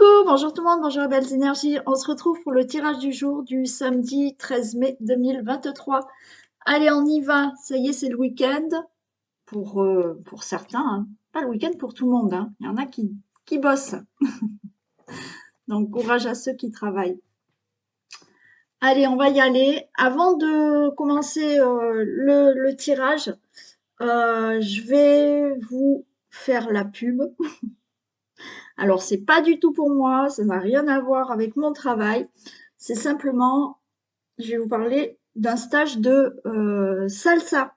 Coucou, bonjour tout le monde, bonjour les belles énergies. On se retrouve pour le tirage du jour du samedi 13 mai 2023. Allez, on y va. Ça y est, c'est le week-end pour certains, hein. Pas le week-end pour tout le monde, hein. Il y en a qui bossent. Donc, courage à ceux qui travaillent. Allez, on va y aller. Avant de commencer le tirage, je vais vous faire la pub. Alors, c'est pas du tout pour moi, ça n'a rien à voir avec mon travail. C'est simplement, je vais vous parler d'un stage de salsa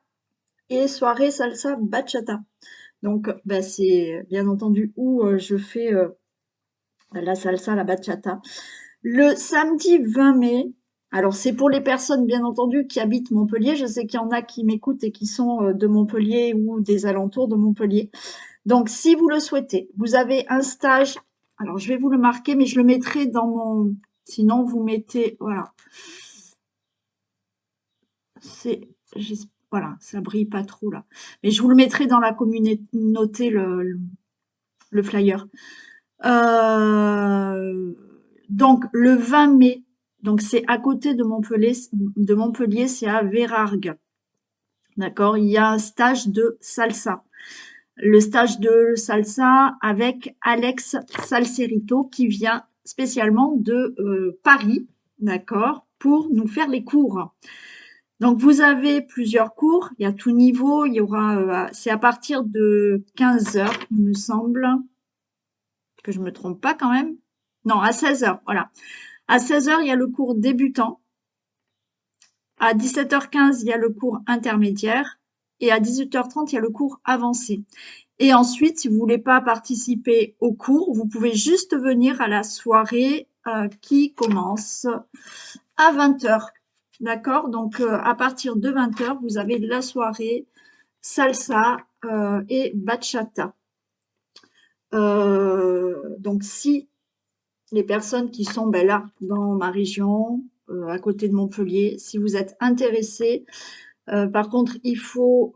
et soirée salsa bachata. Donc, ben, c'est bien entendu où je fais la salsa, la bachata. Le samedi 20 mai, alors c'est pour les personnes bien entendu qui habitent Montpellier. Je sais qu'il y en a qui m'écoutent et qui sont de Montpellier ou des alentours de Montpellier. Donc, si vous le souhaitez, vous avez un stage. Alors, je vais vous le marquer, mais je le mettrai dans mon. Sinon, vous mettez. Voilà. C'est. Voilà, ça brille pas trop là. Mais je vous le mettrai dans la communauté, le flyer. Donc, le 20 mai, donc c'est à côté de Montpellier, c'est à Vérargues. D'accord? Il y a un stage de salsa. Le stage de salsa avec Alex Salcerito qui vient spécialement de Paris, d'accord, pour nous faire les cours. Donc vous avez plusieurs cours, il y a tout niveau, il y aura, c'est à partir de 15 heures, il me semble, que je me trompe pas quand même. Non, à 16 heures, voilà. À 16 heures, il y a le cours débutant. À 17h15, il y a le cours intermédiaire. Et à 18h30, il y a le cours avancé. Et ensuite, si vous voulez pas participer au cours, vous pouvez juste venir à la soirée qui commence à 20h. D'accord? Donc, à partir de 20h, vous avez la soirée salsa et bachata. Donc, si les personnes qui sont ben, là, dans ma région, à côté de Montpellier, si vous êtes intéressés, par contre, il faut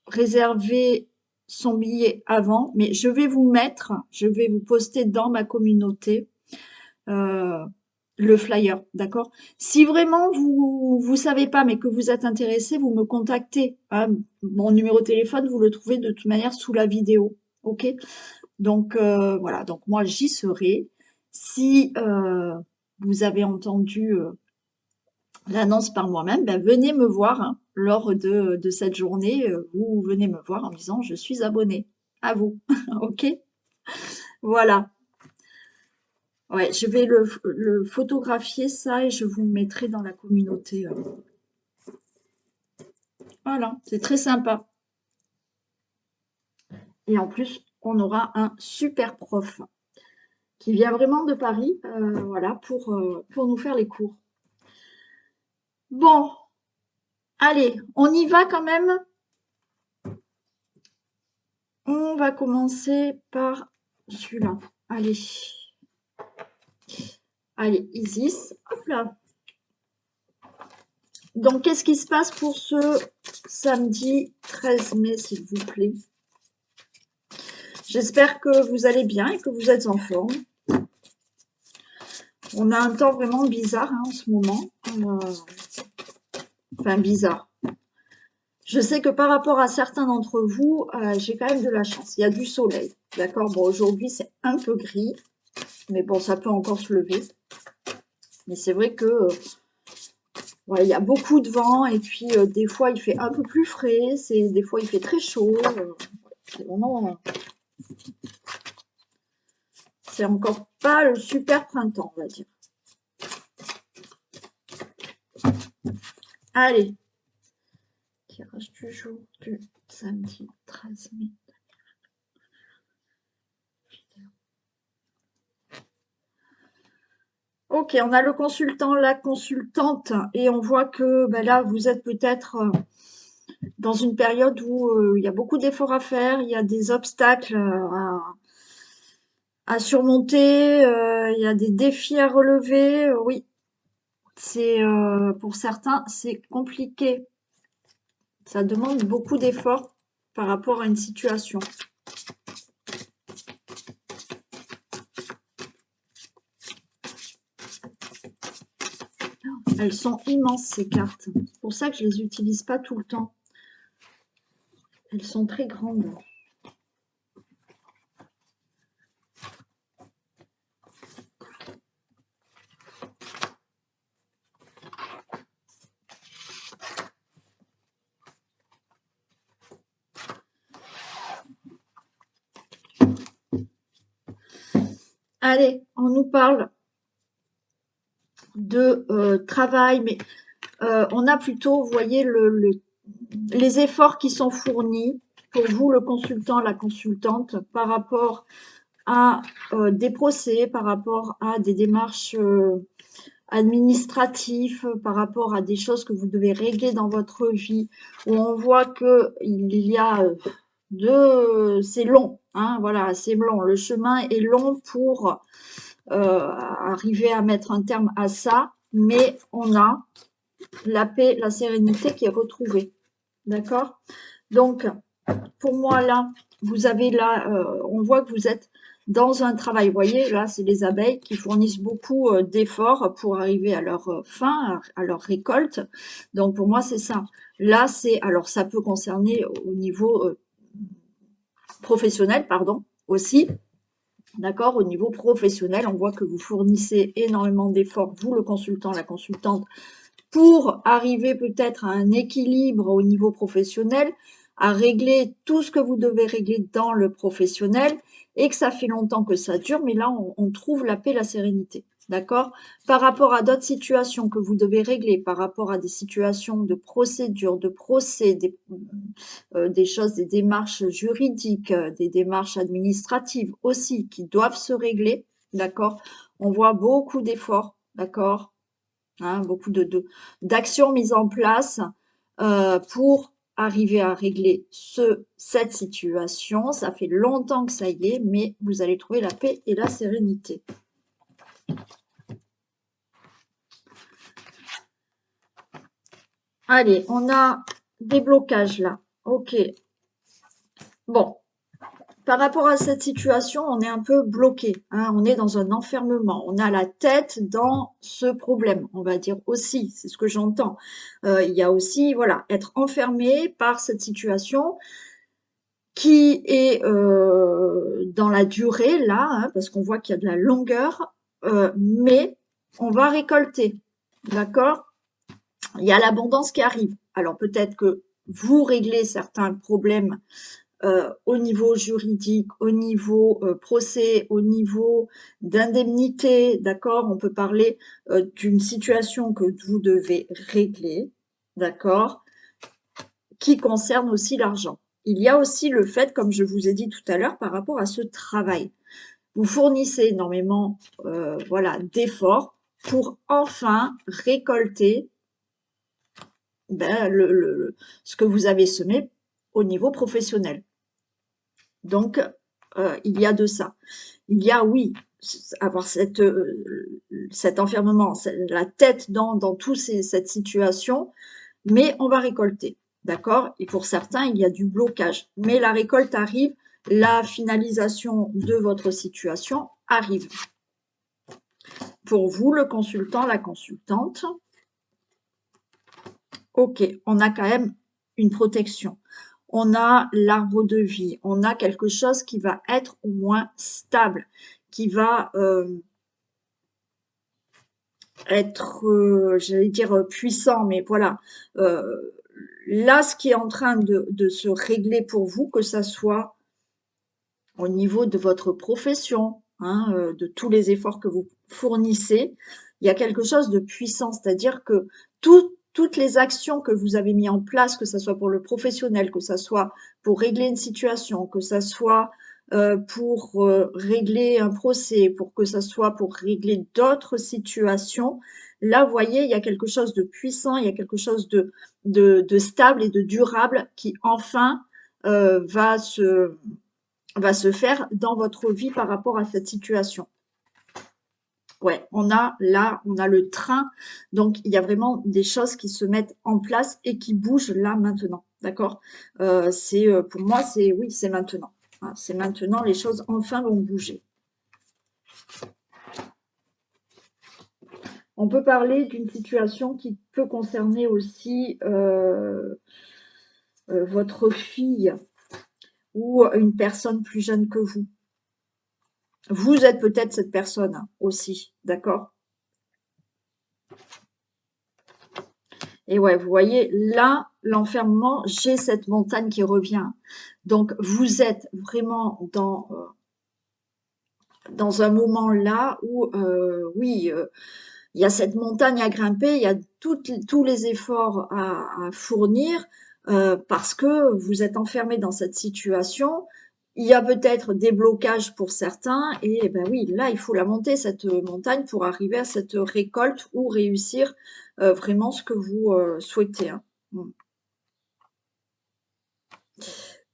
réserver son billet avant, mais je vais vous poster dans ma communauté le flyer, d'accord? Si vraiment vous savez pas, mais que vous êtes intéressé, vous me contactez, hein. Mon numéro de téléphone, vous le trouvez de toute manière sous la vidéo, ok? Donc voilà, donc moi j'y serai. Si vous avez entendu l'annonce par moi-même, ben, venez me voir hein, lors de cette journée. Vous venez me voir en me disant je suis abonné. À vous, ok? Voilà. Ouais, je vais le photographier ça et je vous le mettrai dans la communauté. Voilà, c'est très sympa. Et en plus, on aura un super prof qui vient vraiment de Paris, voilà, pour nous faire les cours. Bon, allez, on y va quand même. On va commencer par celui-là. Allez. Allez, Isis. Hop là. Donc, qu'est-ce qui se passe pour ce samedi 13 mai, s'il vous plaît? J'espère que vous allez bien et que vous êtes en forme. On a un temps vraiment bizarre hein, en ce moment. Enfin, bizarre. Je sais que par rapport à certains d'entre vous, j'ai quand même de la chance. Il y a du soleil. D'accord? Bon, aujourd'hui, c'est un peu gris. Mais bon, ça peut encore se lever. Mais c'est vrai que ouais, il y a beaucoup de vent. Et puis, des fois, il fait un peu plus frais. Des fois, il fait très chaud. C'est vraiment... c'est encore pas le super printemps, on va dire. Allez. Tirage du jour du samedi 13 mai. Ok, on a le consultant, la consultante, et on voit que ben là, vous êtes peut-être dans une période où il y a beaucoup d'efforts à faire, il y a des obstacles à surmonter, il y a des défis à relever. Oui, c'est pour certains, c'est compliqué. Ça demande beaucoup d'efforts par rapport à une situation. Elles sont immenses, ces cartes. C'est pour ça que je les utilise pas tout le temps. Elles sont très grandes. Allez, on nous parle de travail, mais on a plutôt, vous voyez, les efforts qui sont fournis pour vous, le consultant, la consultante, par rapport à des procès, par rapport à des démarches administratives, par rapport à des choses que vous devez régler dans votre vie, où on voit que il y a c'est long, hein, voilà, c'est long. Le chemin est long pour arriver à mettre un terme à ça, mais on a la paix, la sérénité qui est retrouvée. D'accord? Donc, pour moi, là, vous avez là, on voit que vous êtes dans un travail. Vous voyez, là, c'est les abeilles qui fournissent beaucoup d'efforts pour arriver à leur fin, à leur récolte. Donc, pour moi, c'est ça. Là, c'est, alors, ça peut concerner au niveau professionnel, pardon, aussi. D'accord? Au niveau professionnel, on voit que vous fournissez énormément d'efforts, vous, le consultant, la consultante, pour arriver peut-être à un équilibre au niveau professionnel, à régler tout ce que vous devez régler dans le professionnel, et que ça fait longtemps que ça dure, mais là, on trouve la paix, la sérénité. D'accord? Par rapport à d'autres situations que vous devez régler, par rapport à des situations de procédure, de procès, des choses, des démarches juridiques, des démarches administratives aussi qui doivent se régler, d'accord? On voit beaucoup d'efforts, d'accord? Hein, beaucoup d'actions mises en place pour arriver à régler cette situation. Ça fait longtemps que ça y est, mais vous allez trouver la paix et la sérénité. Allez, on a des blocages là. Ok. Bon, par rapport à cette situation, on est un peu bloqué, hein, on est dans un enfermement, on a la tête dans ce problème, on va dire aussi, c'est ce que j'entends. Il y a aussi, voilà, être enfermé par cette situation qui est dans la durée, là, hein, parce qu'on voit qu'il y a de la longueur, mais on va récolter, d'accord? Il y a l'abondance qui arrive. Alors peut-être que vous réglez certains problèmes au niveau juridique, au niveau procès, au niveau d'indemnité, d'accord? On peut parler d'une situation que vous devez régler, d'accord? Qui concerne aussi l'argent. Il y a aussi le fait, comme je vous ai dit tout à l'heure, par rapport à ce travail. Vous fournissez énormément voilà, d'efforts pour enfin récolter ben, ce que vous avez semé au niveau professionnel. Donc, il y a de ça. Il y a, oui, avoir cet enfermement, la tête dans toute cette situation, mais on va récolter, d'accord? Et pour certains, il y a du blocage. Mais la récolte arrive, la finalisation de votre situation arrive. Pour vous, le consultant, la consultante, ok, on a quand même une protection. On a l'arbre de vie, on a quelque chose qui va être au moins stable, qui va être, j'allais dire puissant, mais voilà. Là, ce qui est en train de se régler pour vous, que ça soit au niveau de votre profession, hein, de tous les efforts que vous fournissez, il y a quelque chose de puissant, c'est-à-dire que toutes les actions que vous avez mis en place, que ce soit pour le professionnel, que ce soit pour régler une situation, que ce soit pour régler un procès, pour que ce soit pour régler d'autres situations, là, vous voyez, il y a quelque chose de puissant, il y a quelque chose de stable et de durable qui enfin va se faire dans votre vie par rapport à cette situation. Ouais, on a le train, donc il y a vraiment des choses qui se mettent en place et qui bougent là maintenant, d'accord? Pour moi, oui, c'est maintenant. Hein, c'est maintenant, les choses enfin vont bouger. On peut parler d'une situation qui peut concerner aussi votre fille ou une personne plus jeune que vous. Vous êtes peut-être cette personne aussi, d'accord? Et ouais, vous voyez, là, l'enfermement, j'ai cette montagne qui revient. Donc, vous êtes vraiment dans un moment là où, oui, il y a cette montagne à grimper, il y a tous les efforts à fournir parce que vous êtes enfermé dans cette situation. Il y a peut-être des blocages pour certains et ben oui, là, il faut la monter, cette montagne, pour arriver à cette récolte ou réussir vraiment ce que vous souhaitez, hein. Mm.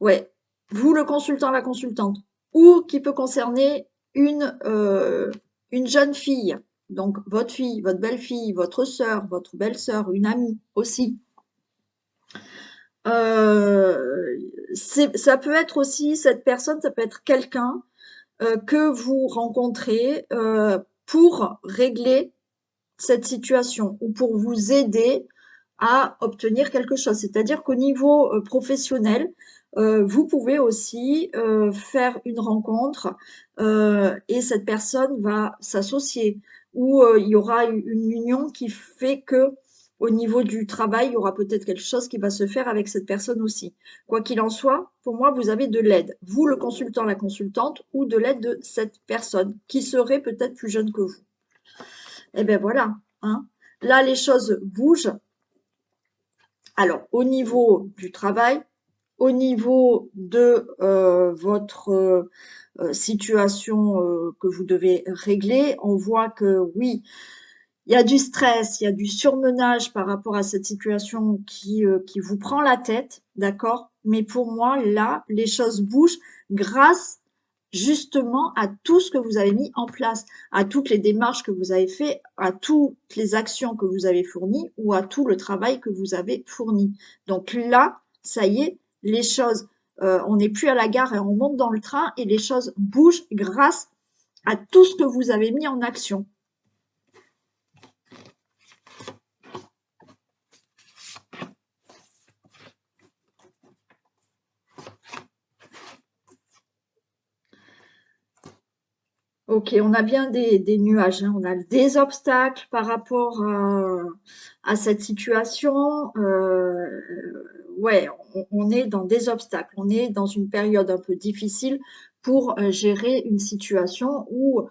Ouais, vous, le consultant, la consultante, ou qui peut concerner une jeune fille, donc votre fille, votre belle-fille, votre sœur, votre belle-sœur, une amie aussi. Ça peut être aussi, cette personne, ça peut être quelqu'un que vous rencontrez pour régler cette situation ou pour vous aider à obtenir quelque chose. C'est-à-dire qu'au niveau professionnel, vous pouvez aussi faire une rencontre et cette personne va s'associer ou il y aura une union qui fait que au niveau du travail, il y aura peut-être quelque chose qui va se faire avec cette personne aussi. Quoi qu'il en soit, pour moi, vous avez de l'aide. Vous, le consultant, la consultante, ou de l'aide de cette personne qui serait peut-être plus jeune que vous. Et ben voilà, hein. Là, les choses bougent. Alors, au niveau du travail, au niveau de votre situation que vous devez régler, on voit que oui, il y a du stress, il y a du surmenage par rapport à cette situation qui vous prend la tête, d'accord? Mais pour moi, là, les choses bougent grâce justement à tout ce que vous avez mis en place, à toutes les démarches que vous avez fait, à toutes les actions que vous avez fournies ou à tout le travail que vous avez fourni. Donc là, ça y est, les choses, on n'est plus à la gare et on monte dans le train et les choses bougent grâce à tout ce que vous avez mis en action. Ok, on a bien des nuages, hein. On a des obstacles par rapport à cette situation. Ouais, on est dans des obstacles. On est dans une période un peu difficile pour gérer une situation où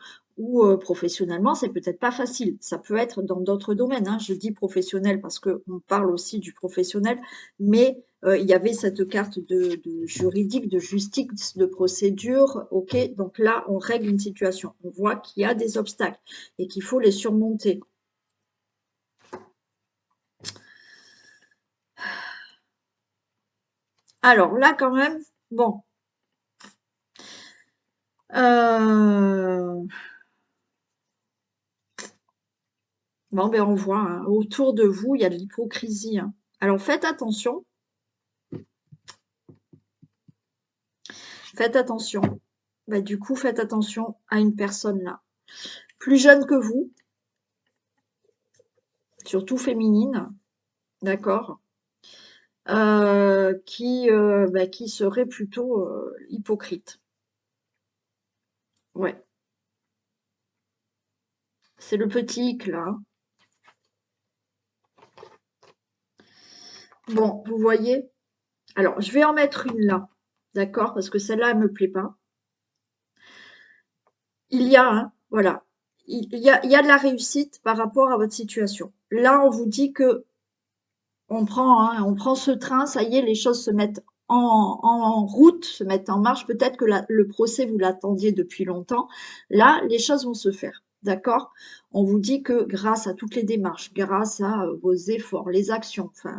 professionnellement, c'est peut-être pas facile. Ça peut être dans d'autres domaines, hein. Je dis professionnel parce qu'on parle aussi du professionnel, mais il y avait cette carte de juridique, de justice, de procédure. Ok, donc là, on règle une situation. On voit qu'il y a des obstacles et qu'il faut les surmonter. Alors là, quand même, bon. Bon, ben on voit, hein, autour de vous, il y a de l'hypocrisie, hein. Alors faites attention, faites attention. Ben, du coup, faites attention à une personne là, plus jeune que vous, surtout féminine, d'accord, qui serait plutôt hypocrite. Ouais, c'est le petit hic là, hein. Bon, vous voyez. Alors, je vais en mettre une là, d'accord, parce que celle-là, elle me plaît pas. Il y a, hein, voilà, il y a de la réussite par rapport à votre situation. Là, on vous dit que on prend ce train, ça y est, les choses se mettent en route, se mettent en marche. Peut-être que le procès, vous l'attendiez depuis longtemps. Là, les choses vont se faire. D'accord? On vous dit que grâce à toutes les démarches, grâce à vos efforts, les actions, enfin,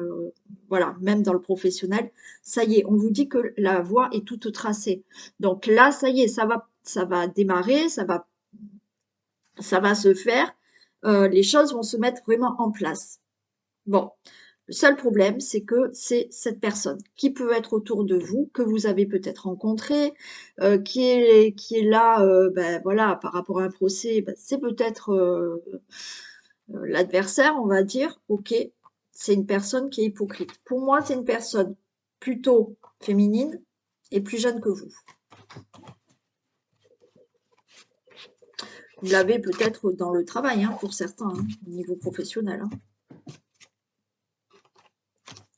voilà, même dans le professionnel, ça y est, on vous dit que la voie est toute tracée. Donc là, ça y est, ça va démarrer, ça va se faire. Les choses vont se mettre vraiment en place. Bon, le seul problème, c'est que c'est cette personne qui peut être autour de vous, que vous avez peut-être rencontré, qui est là, ben voilà, par rapport à un procès, ben, c'est peut-être l'adversaire, on va dire, ok, c'est une personne qui est hypocrite. Pour moi, c'est une personne plutôt féminine et plus jeune que vous. Vous l'avez peut-être dans le travail, hein, pour certains, hein, au niveau professionnel. Hein.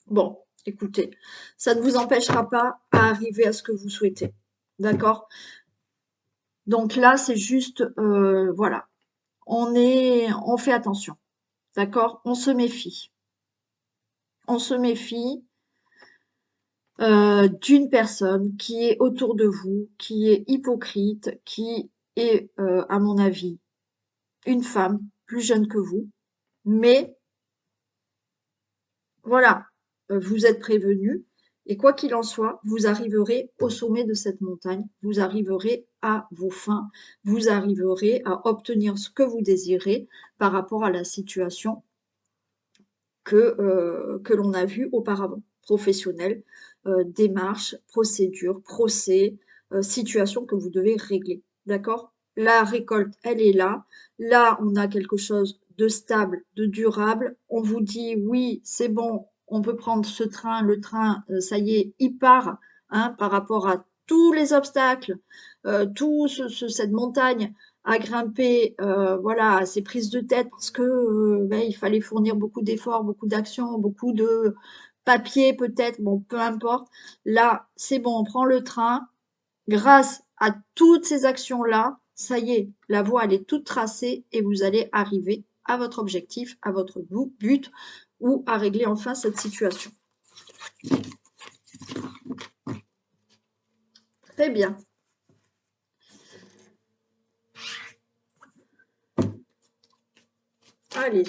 Bon, écoutez, ça ne vous empêchera pas à arriver à ce que vous souhaitez. D'accord? Donc là, c'est juste, voilà, on fait attention. D'accord? On se méfie. On se méfie d'une personne qui est autour de vous, qui est hypocrite, qui est, à mon avis, une femme plus jeune que vous. Mais voilà, vous êtes prévenus. Et quoi qu'il en soit, vous arriverez au sommet de cette montagne, vous arriverez à vos fins, vous arriverez à obtenir ce que vous désirez par rapport à la situation que l'on a vue auparavant. Professionnelle, démarche, procédure, procès, situation que vous devez régler. D'accord? La récolte, elle est là. Là, on a quelque chose de stable, de durable. On vous dit oui, c'est bon, on peut prendre ce train, le train, ça y est, il part, hein, par rapport à tous les obstacles, tout cette montagne à grimper, voilà, à ces prises de tête parce que ben, il fallait fournir beaucoup d'efforts, beaucoup d'actions, beaucoup de papier peut-être, bon, peu importe. Là, c'est bon, on prend le train. Grâce à toutes ces actions-là, ça y est, la voie, elle est toute tracée et vous allez arriver à votre objectif, à votre but ou à régler enfin cette situation. Très bien. Allez.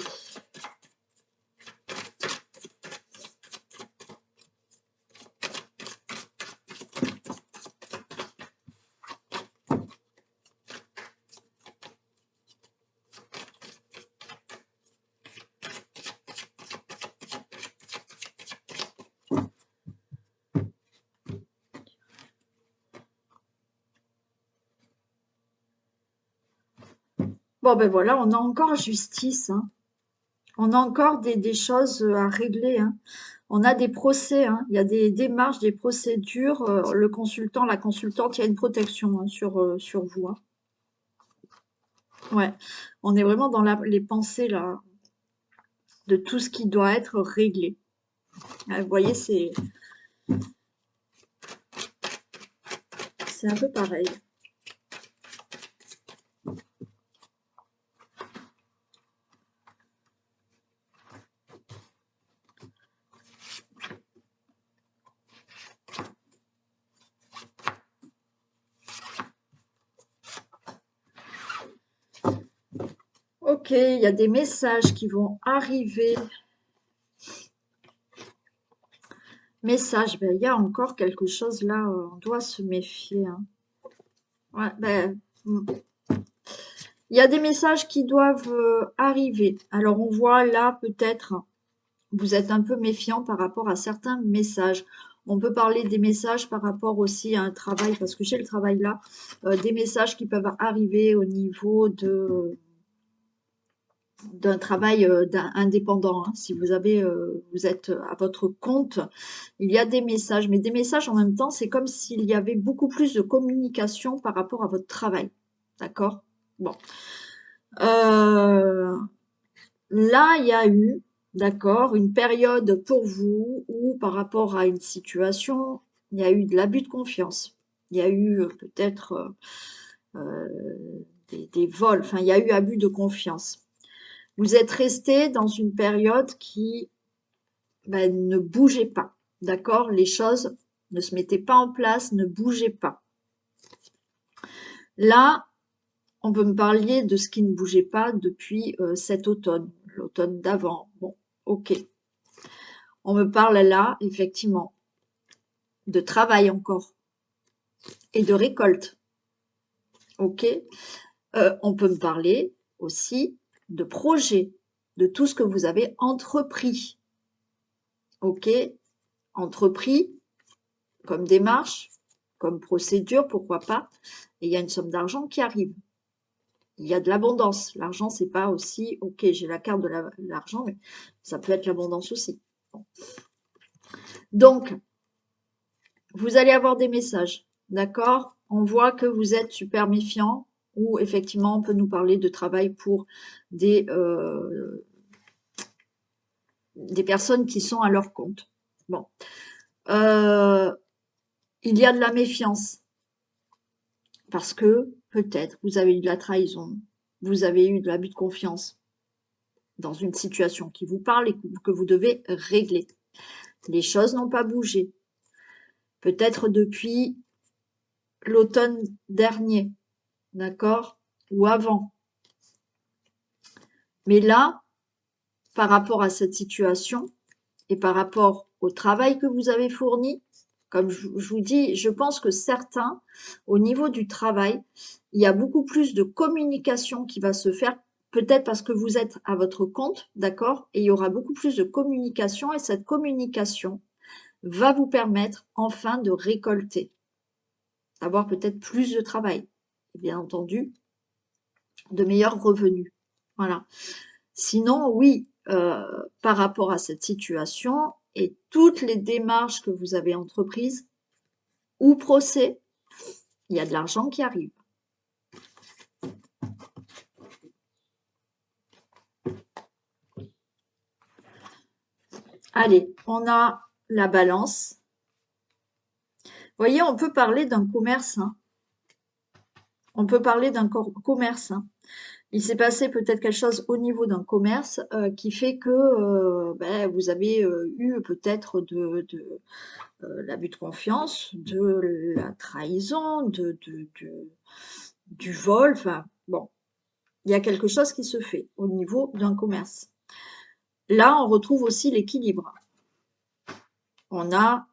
Bon, ben voilà, on a encore justice. Hein. On a encore des choses à régler. Hein. On a des procès, hein. Il y a des démarches, des procédures. Le consultant, la consultante, il y a une protection hein, sur vous. Hein. Ouais, on est vraiment dans les pensées là, de tout ce qui doit être réglé. Vous voyez, c'est un peu pareil. Ok, il y a des messages qui vont arriver. Message, ben, il y a encore quelque chose là, on doit se méfier. Hein. Ouais, ben, il y a des messages qui doivent arriver. Alors on voit là peut-être, vous êtes un peu méfiant par rapport à certains messages. On peut parler des messages par rapport aussi à un travail, parce que j'ai le travail là, des messages qui peuvent arriver au niveau d'un travail indépendant. Hein. Si vous avez, vous êtes à votre compte, il y a des messages, mais des messages en même temps, c'est comme s'il y avait beaucoup plus de communication par rapport à votre travail. D'accord? Bon. Là, il y a eu, d'accord, une période pour vous où par rapport à une situation, il y a eu de l'abus de confiance. Il y a eu peut-être des vols, enfin, il y a eu abus de confiance. Vous êtes resté dans une période qui ben, ne bougeait pas, d'accord? Les choses ne se mettaient pas en place, ne bougeaient pas. Là, on peut me parler de ce qui ne bougeait pas depuis cet automne, l'automne d'avant. Bon, ok. On me parle là, effectivement, de travail encore et de récolte. Ok. On peut me parler aussi de projet, de tout ce que vous avez entrepris. Ok. Entrepris comme démarche, comme procédure, pourquoi pas. Et il y a une somme d'argent qui arrive. Il y a de l'abondance. L'argent, c'est pas aussi, ok, j'ai la carte de l'argent, mais ça peut être l'abondance aussi. Bon. Donc, vous allez avoir des messages, d'accord? On voit que vous êtes super méfiant, ou effectivement, on peut nous parler de travail pour des, des personnes qui sont à leur compte. Bon. Il y a de la méfiance, parce que peut-être vous avez eu de la trahison, vous avez eu de l'abus de confiance dans une situation qui vous parle et que vous devez régler. Les choses n'ont pas bougé. Peut-être depuis l'automne dernier, d'accord? Ou avant. Mais là, par rapport à cette situation et par rapport au travail que vous avez fourni, comme je vous dis, je pense que certains, au niveau du travail, il y a beaucoup plus de communication qui va se faire, peut-être parce que vous êtes à votre compte, d'accord? Et il y aura beaucoup plus de communication et cette communication va vous permettre enfin de récolter, d'avoir peut-être plus de travail et bien entendu de meilleurs revenus. Voilà. Sinon, oui, par rapport à cette situation et toutes les démarches que vous avez entreprises ou procès, il y a de l'argent qui arrive. Allez, on a la balance. Vous voyez, on peut parler d'un commerce. Hein. On peut parler d'un commerce. Hein. Il s'est passé peut-être quelque chose au niveau d'un commerce qui fait que ben, vous avez eu peut-être de l'abus de confiance, de la trahison, du vol. Enfin, bon, il y a quelque chose qui se fait au niveau d'un commerce. Là, on retrouve aussi l'équilibre. On a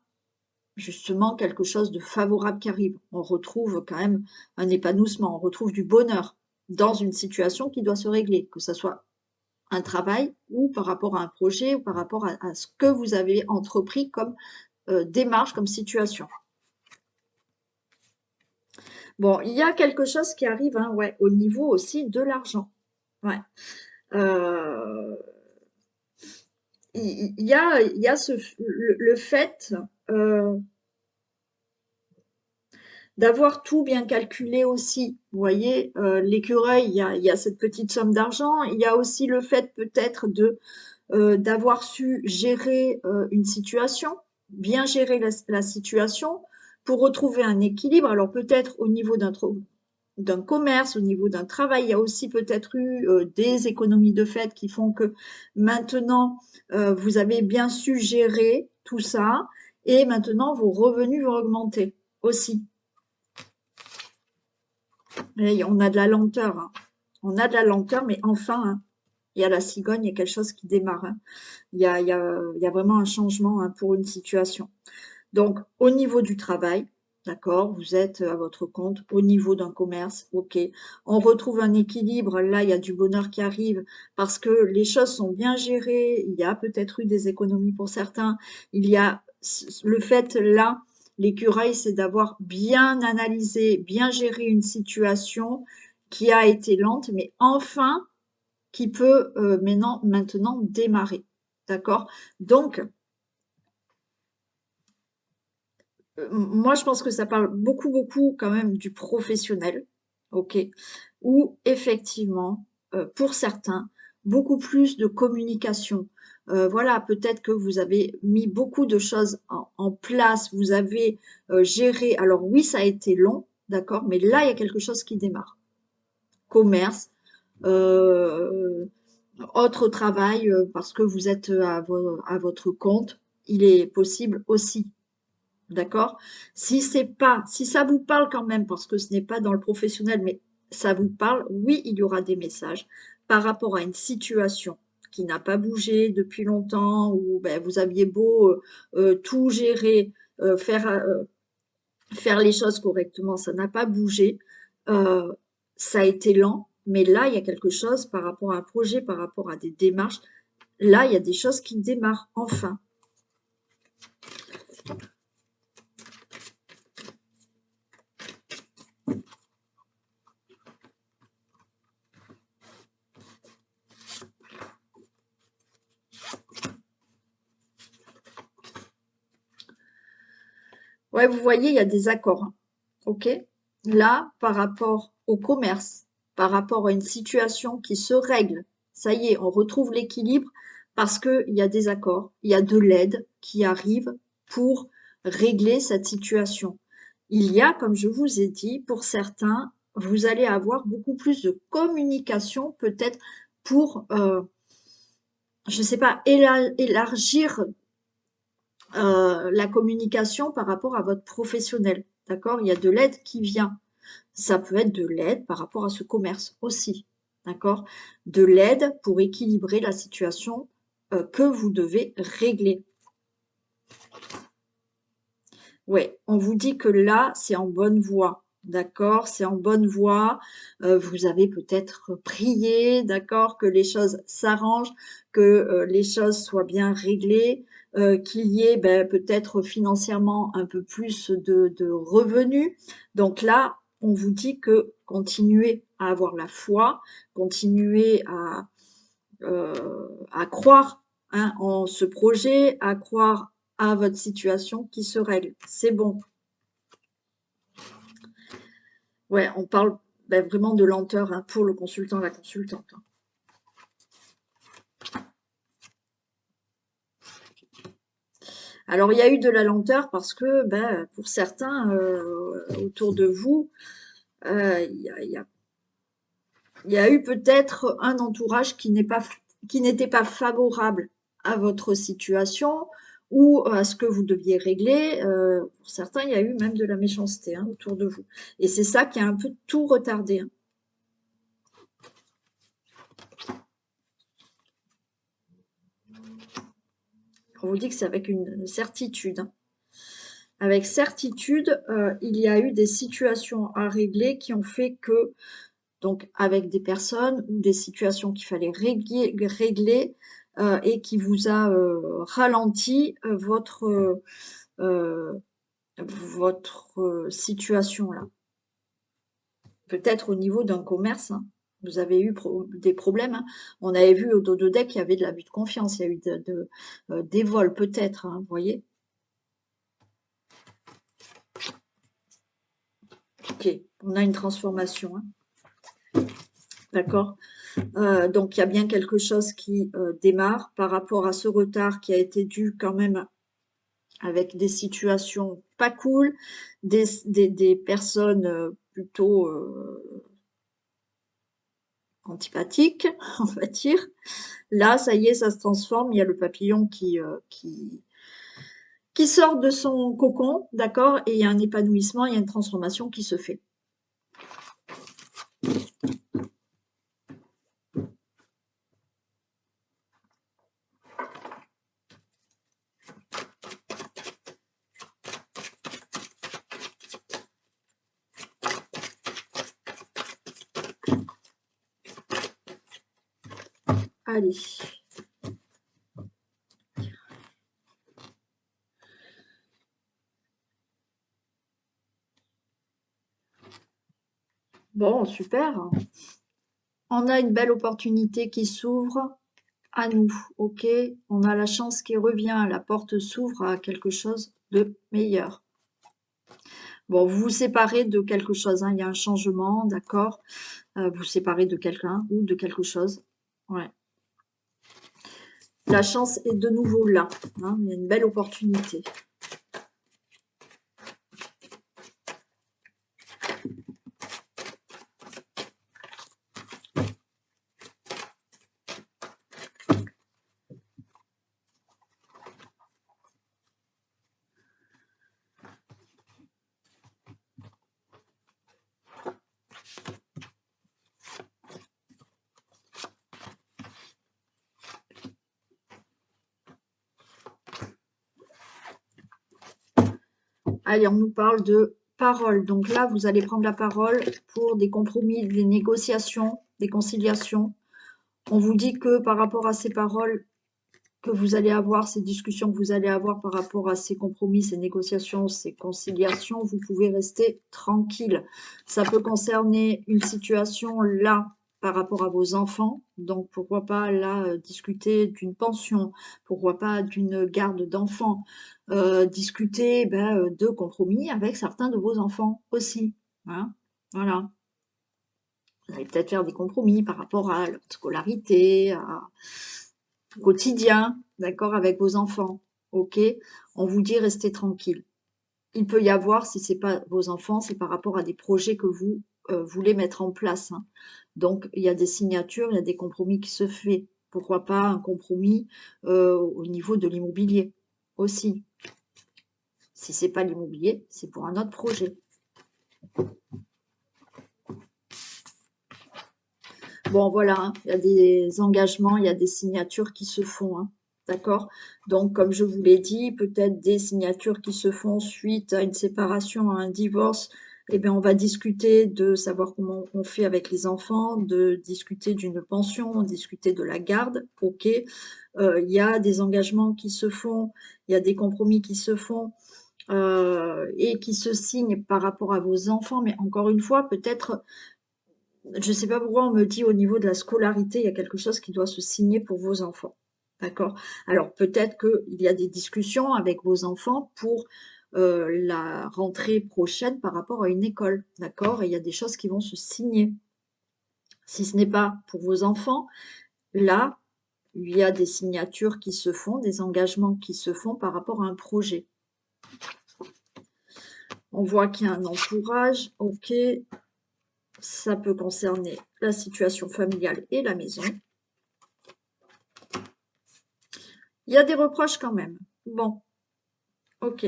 justement quelque chose de favorable qui arrive. On retrouve quand même un épanouissement, on retrouve du bonheur dans une situation qui doit se régler, que ce soit un travail ou par rapport à un projet ou par rapport à ce que vous avez entrepris comme démarche, comme situation. Bon, il y a quelque chose qui arrive hein, ouais, au niveau aussi de l'argent. Ouais. Euh, il y a, le fait d'avoir tout bien calculé aussi. Vous voyez, l'écureuil, il y a cette petite somme d'argent. Il y a aussi le fait peut-être de d'avoir su gérer une situation, bien gérer la situation pour retrouver un équilibre. Alors peut-être au niveau d'un commerce, au niveau d'un travail, il y a aussi peut-être eu des économies de fait qui font que maintenant, vous avez bien su gérer tout ça et maintenant vos revenus vont augmenter aussi. Et on a de la lenteur, hein. On a de la lenteur, mais enfin, hein, il y a la cigogne, il y a quelque chose qui démarre. Hein. Il y a vraiment un changement hein, pour une situation. Donc, au niveau du travail, d'accord, vous êtes à votre compte, au niveau d'un commerce, ok, on retrouve un équilibre, là, il y a du bonheur qui arrive parce que les choses sont bien gérées, il y a peut-être eu des économies pour certains, il y a le fait là, l'écureuil, c'est d'avoir bien analysé, bien géré une situation qui a été lente, mais enfin, qui peut maintenant démarrer, d'accord? Donc, moi, je pense que ça parle beaucoup, beaucoup quand même du professionnel, ok, où effectivement, pour certains, beaucoup plus de communication. Voilà, peut-être que vous avez mis beaucoup de choses en place, vous avez géré. Alors oui, ça a été long, d'accord, mais là, il y a quelque chose qui démarre. Commerce, euh, autre travail, parce que vous êtes à votre compte, il est possible aussi. D'accord? Si c'est pas, si ça vous parle quand même, parce que ce n'est pas dans le professionnel, mais ça vous parle, oui, il y aura des messages par rapport à une situation qui n'a pas bougé depuis longtemps, ou ben, vous aviez beau tout gérer, faire les choses correctement, ça n'a pas bougé. Euh, Ça a été lent, mais là, il y a quelque chose par rapport à un projet, par rapport à des démarches. Là, il y a des choses qui démarrent enfin. Ouais, vous voyez, il y a des accords, hein. OK? Là, par rapport au commerce, par rapport à une situation qui se règle, ça y est, on retrouve l'équilibre parce qu'il y a des accords, il y a de l'aide qui arrive pour régler cette situation. Il y a, comme je vous ai dit, pour certains, vous allez avoir beaucoup plus de communication peut-être pour, je ne sais pas, élargir la communication par rapport à votre professionnel. D'accord? Il y a de l'aide qui vient. Ça peut être de l'aide par rapport à ce commerce aussi. D'accord? De l'aide pour équilibrer la situation que vous devez régler. Ouais, on vous dit que là, c'est en bonne voie. D'accord? C'est en bonne voie. Vous avez peut-être prié, d'accord, que les choses s'arrangent, que les choses soient bien réglées, qu'il y ait peut-être financièrement un peu plus de revenus. Donc là, on vous dit que continuez à avoir la foi, continuez à croire, hein, en ce projet, à croire à votre situation qui se règle. C'est bon. Ouais, on parle vraiment de lenteur, hein, pour le consultant, la consultante, hein. Alors, il y a eu de la lenteur parce que pour certains autour de vous, il y a eu peut-être un entourage qui n'était pas favorable à votre situation ou à ce que vous deviez régler. Pour certains, il y a eu même de la méchanceté, hein, autour de vous. Et c'est ça qui a un peu tout retardé, hein. On vous dit que c'est avec une certitude, hein. Avec certitude, il y a eu des situations à régler qui ont fait que, donc avec des personnes ou des situations qu'il fallait régler et qui vous a ralenti euh, votre situation là. Peut-être au niveau d'un commerce, hein. Vous avez eu des problèmes, hein. On avait vu au dos de deck qu'il y avait de l'abus de confiance, il y a eu des vols peut-être, hein, vous voyez. Ok, on a une transformation, hein. D'accord? Donc il y a bien quelque chose qui démarre par rapport à ce retard qui a été dû quand même avec des situations pas cool, des personnes plutôt antipathiques, on va dire. Là, ça y est, ça se transforme. Il y a le papillon qui sort de son cocon, d'accord? Et il y a un épanouissement, il y a une transformation qui se fait. Allez. Bon, super. On a une belle opportunité qui s'ouvre à nous, ok? On a la chance qui revient, la porte s'ouvre à quelque chose de meilleur. Bon, vous vous séparez de quelque chose, hein, il y a un changement, d'accord? Vous vous séparez de quelqu'un ou de quelque chose. Ouais. La chance est de nouveau là, hein, il y a une belle opportunité. Allez, on nous parle de parole. Donc là, vous allez prendre la parole pour des compromis, des négociations, des conciliations. On vous dit que par rapport à ces paroles que vous allez avoir, ces discussions que vous allez avoir par rapport à ces compromis, ces négociations, ces conciliations, vous pouvez rester tranquille. Ça peut concerner une situation là par rapport à vos enfants. Donc, pourquoi pas là discuter d'une pension, pourquoi pas d'une garde d'enfants, discuter de compromis avec certains de vos enfants aussi. Hein, voilà. Vous allez peut-être faire des compromis par rapport à leur scolarité, au quotidien, d'accord, avec vos enfants. Ok, on vous dit restez tranquille. Il peut y avoir, si c'est pas vos enfants, c'est par rapport à des projets que vous voulez mettre en place. Hein. Donc, il y a des signatures, il y a des compromis qui se font. Pourquoi pas un compromis au niveau de l'immobilier aussi. Si c'est pas l'immobilier, c'est pour un autre projet. Bon, voilà, hein, il y a des engagements, il y a des signatures qui se font. Hein, d'accord? Donc, comme je vous l'ai dit, peut-être des signatures qui se font suite à une séparation, à un divorce. Eh bien, on va discuter de savoir comment on fait avec les enfants, de discuter d'une pension, discuter de la garde. OK. Il y a des engagements qui se font, il y a des compromis qui se font et qui se signent par rapport à vos enfants. Mais encore une fois, peut-être je ne sais pas pourquoi on me dit au niveau de la scolarité, il y a quelque chose qui doit se signer pour vos enfants. D'accord? Alors peut-être qu'il y a des discussions avec vos enfants pour la rentrée prochaine par rapport à une école. D'accord? Et il y a des choses qui vont se signer. Si ce n'est pas pour vos enfants, là, il y a des signatures qui se font, des engagements qui se font par rapport à un projet. On voit qu'il y a un entourage, ok, ça peut concerner la situation familiale et la maison. Il y a des reproches quand même. Bon, ok.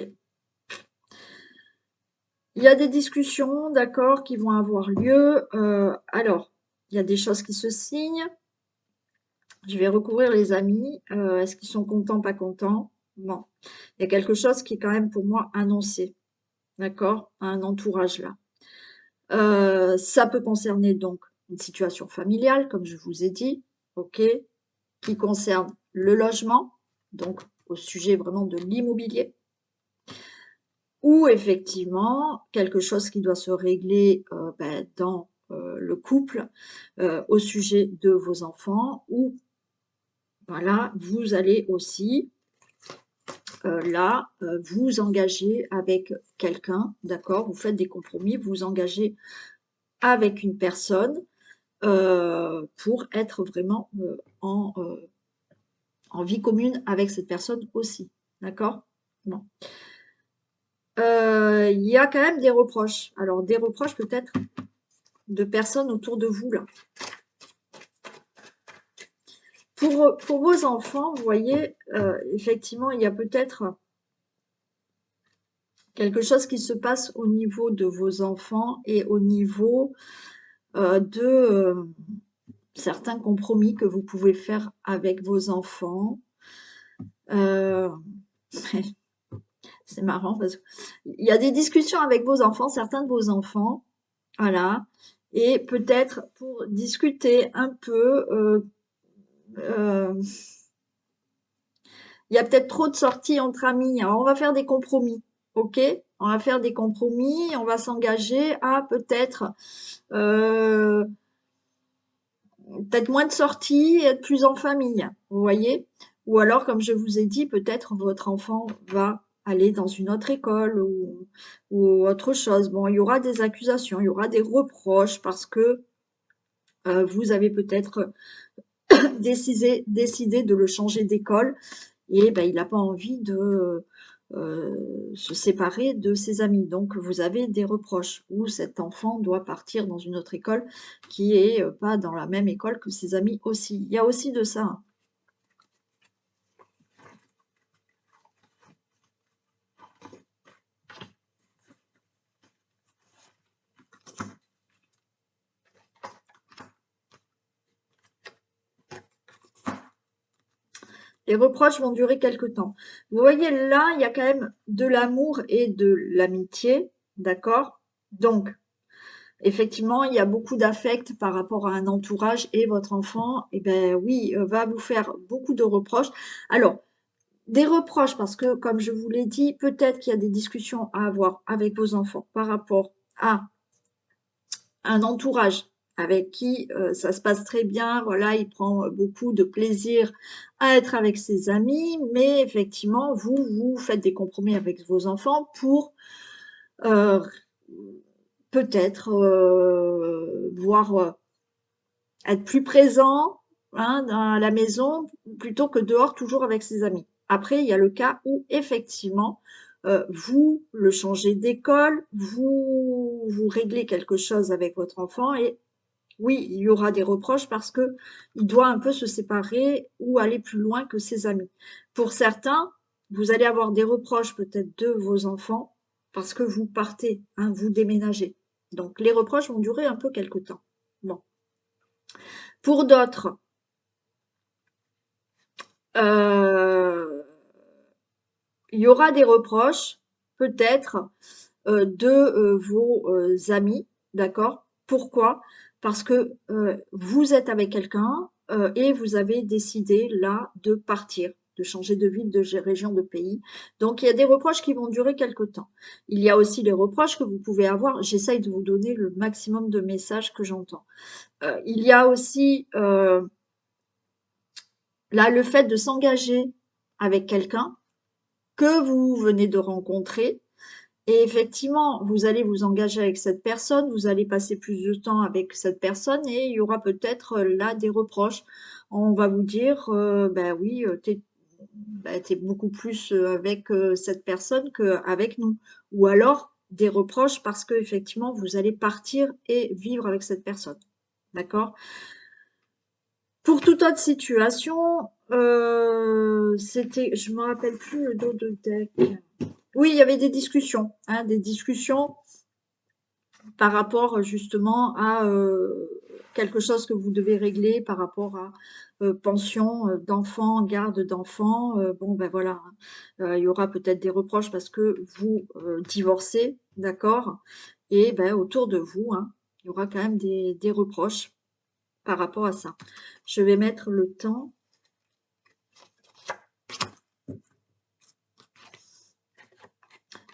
Il y a des discussions, d'accord, qui vont avoir lieu. Alors, il y a des choses qui se signent. Je vais recouvrir les amis. Est-ce qu'ils sont contents, pas contents? Bon, il y a quelque chose qui est quand même pour moi annoncé, d'accord, un entourage là. Ça peut concerner donc une situation familiale, comme je vous ai dit, ok, qui concerne le logement, donc au sujet vraiment de l'immobilier, ou effectivement quelque chose qui doit se régler dans le couple au sujet de vos enfants, ou voilà, vous allez aussi vous engager avec quelqu'un, d'accord, vous faites des compromis, vous vous engagez avec une personne pour être vraiment en vie commune avec cette personne aussi. D'accord? Bon. Il y a quand même des reproches. Alors, des reproches peut-être de personnes autour de vous, là. Pour vos enfants, vous voyez, effectivement, il y a peut-être quelque chose qui se passe au niveau de vos enfants et au niveau de certains compromis que vous pouvez faire avec vos enfants. C'est marrant parce qu'il y a des discussions avec vos enfants, certains de vos enfants, voilà, et peut-être pour discuter un peu, il y a peut-être trop de sorties entre amis, alors on va faire des compromis, ok? On va faire des compromis, on va s'engager à peut-être peut-être moins de sorties et être plus en famille, vous voyez? Ou alors, comme je vous ai dit, peut-être votre enfant va aller dans une autre école ou autre chose. Bon, il y aura des accusations, il y aura des reproches parce que vous avez peut-être décidé de le changer d'école et il n'a pas envie de se séparer de ses amis. Donc, vous avez des reproches ou cet enfant doit partir dans une autre école qui est pas dans la même école que ses amis aussi. Il y a aussi de ça. Hein. Les reproches vont durer quelque temps. Vous voyez, là, il y a quand même de l'amour et de l'amitié, d'accord? Donc, effectivement, il y a beaucoup d'affect par rapport à un entourage et votre enfant, eh ben oui, va vous faire beaucoup de reproches. Alors, des reproches parce que, comme je vous l'ai dit, peut-être qu'il y a des discussions à avoir avec vos enfants par rapport à un entourage avec qui ça se passe très bien, voilà, il prend beaucoup de plaisir à être avec ses amis, mais effectivement, vous faites des compromis avec vos enfants pour euh, peut-être voir être plus présent hein, à la maison plutôt que dehors, toujours avec ses amis. Après, il y a le cas où effectivement, vous le changez d'école, vous réglez quelque chose avec votre enfant et oui, il y aura des reproches parce que il doit un peu se séparer ou aller plus loin que ses amis. Pour certains, vous allez avoir des reproches peut-être de vos enfants parce que vous partez, hein, vous déménagez. Donc les reproches vont durer un peu quelque temps. Bon. Pour d'autres, euh, il y aura des reproches peut-être de vos amis, d'accord? Pourquoi? Parce que vous êtes avec quelqu'un et vous avez décidé là de partir, de changer de ville, de région, de pays. Donc il y a des reproches qui vont durer quelque temps. Il y a aussi les reproches que vous pouvez avoir. J'essaye de vous donner le maximum de messages que j'entends. Il y a aussi là le fait de s'engager avec quelqu'un que vous venez de rencontrer. Et effectivement, vous allez vous engager avec cette personne, vous allez passer plus de temps avec cette personne et il y aura peut-être là des reproches. On va vous dire, ben oui, t'es beaucoup plus avec cette personne qu'avec nous. Ou alors des reproches parce que effectivement vous allez partir et vivre avec cette personne. D'accord? Pour toute autre situation, c'était, je me rappelle plus le dos de deck. Oui, il y avait des discussions, hein, des discussions par rapport justement à quelque chose que vous devez régler par rapport à pension d'enfants, garde d'enfants. Bon, ben voilà, hein. Il y aura peut-être des reproches parce que vous divorcez, d'accord? Et ben autour de vous, hein, il y aura quand même des reproches par rapport à ça. Je vais mettre le temps.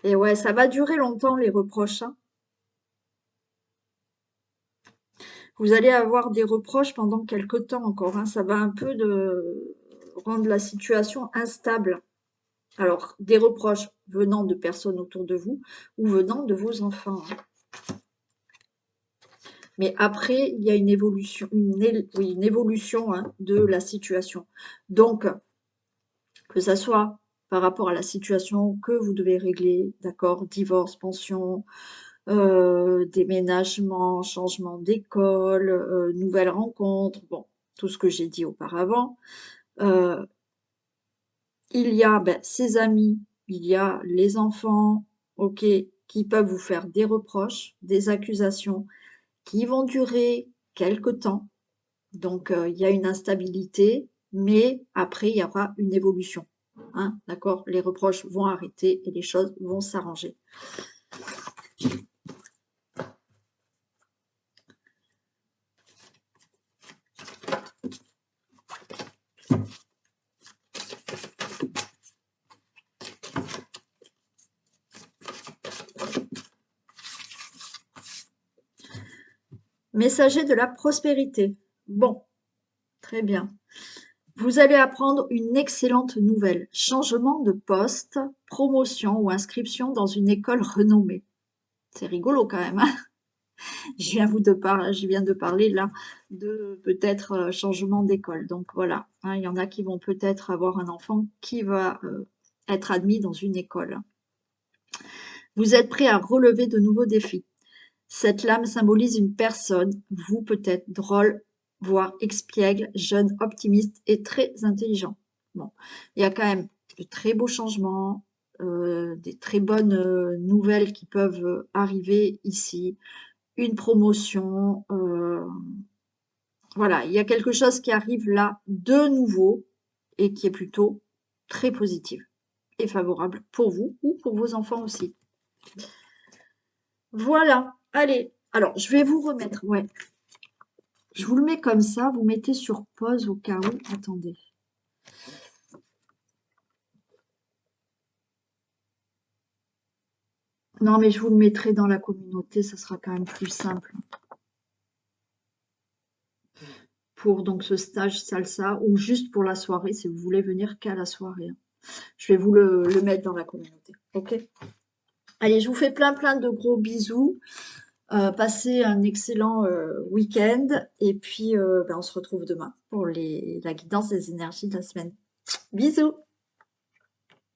Et ouais, ça va durer longtemps les reproches, hein. Vous allez avoir des reproches pendant quelque temps encore, hein. Ça va un peu rendre la situation instable. Alors, des reproches venant de personnes autour de vous ou venant de vos enfants, hein. Mais après, il y a une évolution, oui, une évolution hein, de la situation. Donc, que ça soit par rapport à la situation que vous devez régler, d'accord, divorce, pension, déménagement, changement d'école, nouvelles rencontres, bon, tout ce que j'ai dit auparavant. Euh, il y a ben, ses amis, il y a les enfants, ok, qui peuvent vous faire des reproches, des accusations qui vont durer quelque temps. Donc, il y a une instabilité, mais après, il y aura une évolution. Hein, d'accord? Les reproches vont arrêter et les choses vont s'arranger. Messager de la prospérité. Bon, très bien. Vous allez apprendre une excellente nouvelle. Changement de poste, promotion ou inscription dans une école renommée. C'est rigolo quand même, hein. Je viens de parler là de peut-être changement d'école. Donc voilà, hein, il y en a qui vont peut-être avoir un enfant qui va être admis dans une école. Vous êtes prêt à relever de nouveaux défis. Cette lame symbolise une personne, vous peut-être drôle, voire expiègle, jeune, optimiste et très intelligent. Bon, il y a quand même de très beaux changements, des très bonnes nouvelles qui peuvent arriver ici, une promotion, voilà, il y a quelque chose qui arrive là de nouveau et qui est plutôt très positif et favorable pour vous ou pour vos enfants aussi. Voilà, allez, alors je vais vous remettre, ouais, je vous le mets comme ça, vous mettez sur pause au cas où, attendez. Non, mais je vous le mettrai dans la communauté, ça sera quand même plus simple. pour donc ce stage salsa ou juste pour la soirée si vous voulez venir qu'à la soirée, hein. Je vais vous le mettre dans la communauté. Ok? Allez, je vous fais plein plein de gros bisous. Passez un excellent week-end et puis ben, on se retrouve demain pour la guidance des énergies de la semaine. Bisous!